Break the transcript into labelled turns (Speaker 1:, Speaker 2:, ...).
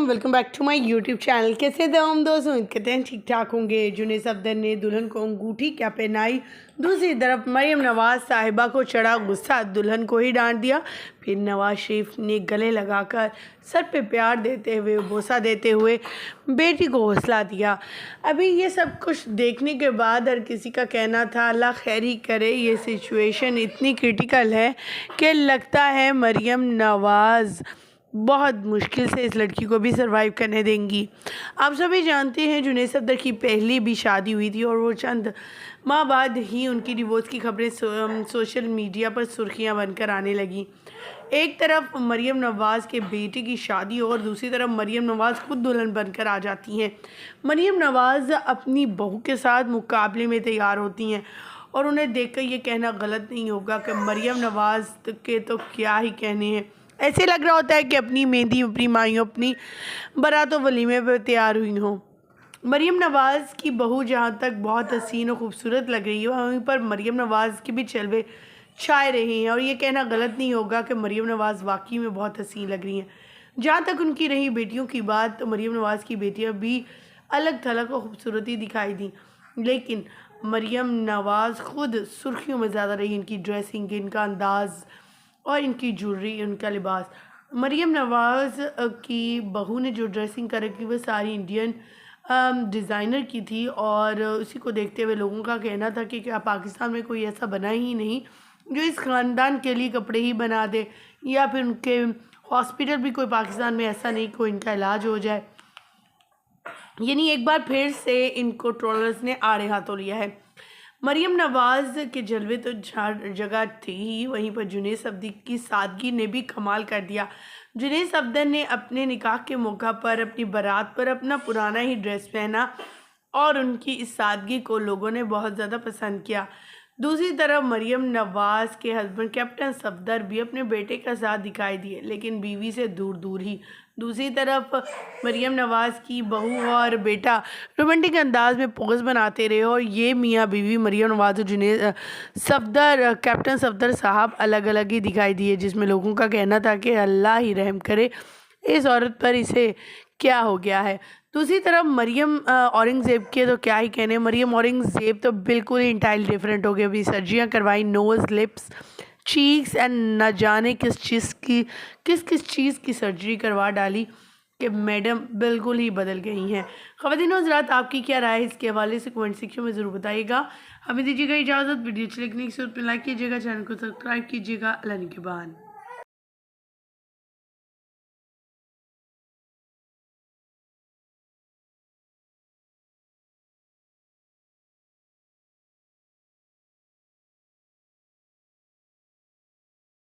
Speaker 1: Welcome back to my YouTube channel. कैसे थे हम दोस्त? उम्मीद करते हैं ठीक ठाक होंगे। जुनैद सफदर ने दुल्हन को अंगूठी क्या पहनाई। दूसरी तरफ मरियम नवाज़ साहिबा को चढ़ा गुस्सा, दुल्हन को ही डांट दिया। फिर नवाज शरीफ ने गले लगाकर सर पे प्यार देते हुए, बोसा देते हुए बेटी को हौसला दिया। अभी ये सब कुछ देखने के बाद हर किसी का कहना था अल्लाह खैर ही करे। ये सिचुएशन इतनी क्रिटिकल है कि लगता है मरियम नवाज़ बहुत मुश्किल से इस लड़की को भी सरवाइव करने देंगी। आप सभी जानते हैं जुनैद सफदर की पहली भी शादी हुई थी और वो चंद माह बाद ही उनकी डिवोर्स की खबरें सोशल मीडिया पर सुर्खियां बनकर आने लगी। एक तरफ मरियम नवाज़ के बेटे की शादी और दूसरी तरफ मरियम नवाज़ खुद दुल्हन बनकर आ जाती हैं। मरियम नवाज़ अपनी बहू के साथ मुकाबले में तैयार होती हैं और उन्हें देखकर ये कहना गलत नहीं होगा कि मरियम नवाज़ के तो क्या ही कहने हैं। ऐसे लग रहा होता है कि अपनी मेहंदी, अपनी माइयों, अपनी बारात व वलीमे पर तैयार हुई हों। मरियम नवाज़ की बहू जहाँ तक बहुत हसीन और ख़ूबसूरत लग रही है, वहीं पर मरियम नवाज़ के भी चलवे छाए रहे हैं और ये कहना गलत नहीं होगा कि मरियम नवाज़ वाकई में बहुत हसीन लग रही हैं। जहाँ तक उनकी रही बेटियों की बात, तो मरियम नवाज़ की बेटियाँ भी अलग थलग और ख़ूबसूरती दिखाई दी, लेकिन मरियम नवाज़ खुद सुर्खियों में ज़्यादा रही। इनकी ड्रेसिंग, इनका अंदाज़ और इनकी ज्वेलरी, उनका लिबास। मरियम नवाज़ की बहू ने जो ड्रेसिंग कर रखी वो सारी इंडियन डिज़ाइनर की थी और उसी को देखते हुए लोगों का कहना था कि क्या पाकिस्तान में कोई ऐसा बना ही नहीं जो इस ख़ानदान के लिए कपड़े ही बना दे, या फिर उनके हॉस्पिटल भी कोई पाकिस्तान में ऐसा नहीं कोई इनका इलाज हो जाए। यानी एक बार फिर से इनको ट्रोलर्स ने आड़े हाथों लिया है। मरियम नवाज़ के जलवे तो जगह थी ही, वहीं पर जुनैद सफदर की सादगी ने भी कमाल कर दिया। जुनैद सफदर ने अपने निकाह के मौका पर अपनी बारात पर अपना पुराना ही ड्रेस पहना और उनकी इस सादगी को लोगों ने बहुत ज़्यादा पसंद किया। दूसरी तरफ मरियम नवाज़ के हस्बैंड कैप्टन सफदर भी अपने बेटे का साथ दिखाई दिए, लेकिन बीवी से दूर दूर ही। दूसरी तरफ मरियम नवाज़ की बहू और बेटा रोमांटिक अंदाज में पोज बनाते रहे और ये मियाँ बीवी मरियम नवाज़ और जुनैद सफदर, कैप्टन सफदर साहब अलग अलग ही दिखाई दिए, जिसमें लोगों का कहना था कि अल्लाह ही रहम करे इस औरत पर, इसे क्या हो गया है। दूसरी तरफ मरियम औरंगज़ेब के तो क्या ही कहने। मरियम औरंगज़ेब तो बिल्कुल ही इंटायरली डिफरेंट हो गई। अभी सर्जरियाँ करवाई, नोज़, लिप्स, चीक्स एंड न जाने किस चीज़ की सर्जरी करवा डाली कि मैडम बिल्कुल ही बदल गई हैं। ख़वातीन और हज़रात, आपकी क्या राय है इसके हवाले से कमेंट सेक्शन में ज़रूर बताइएगा। हमें दीजिएगा इजाज़त। वीडियो अच्छी लगने की सूरत में लाइक कीजिएगा, चैनल को सब्सक्राइब कीजिएगा। अल्लाह निगहबान।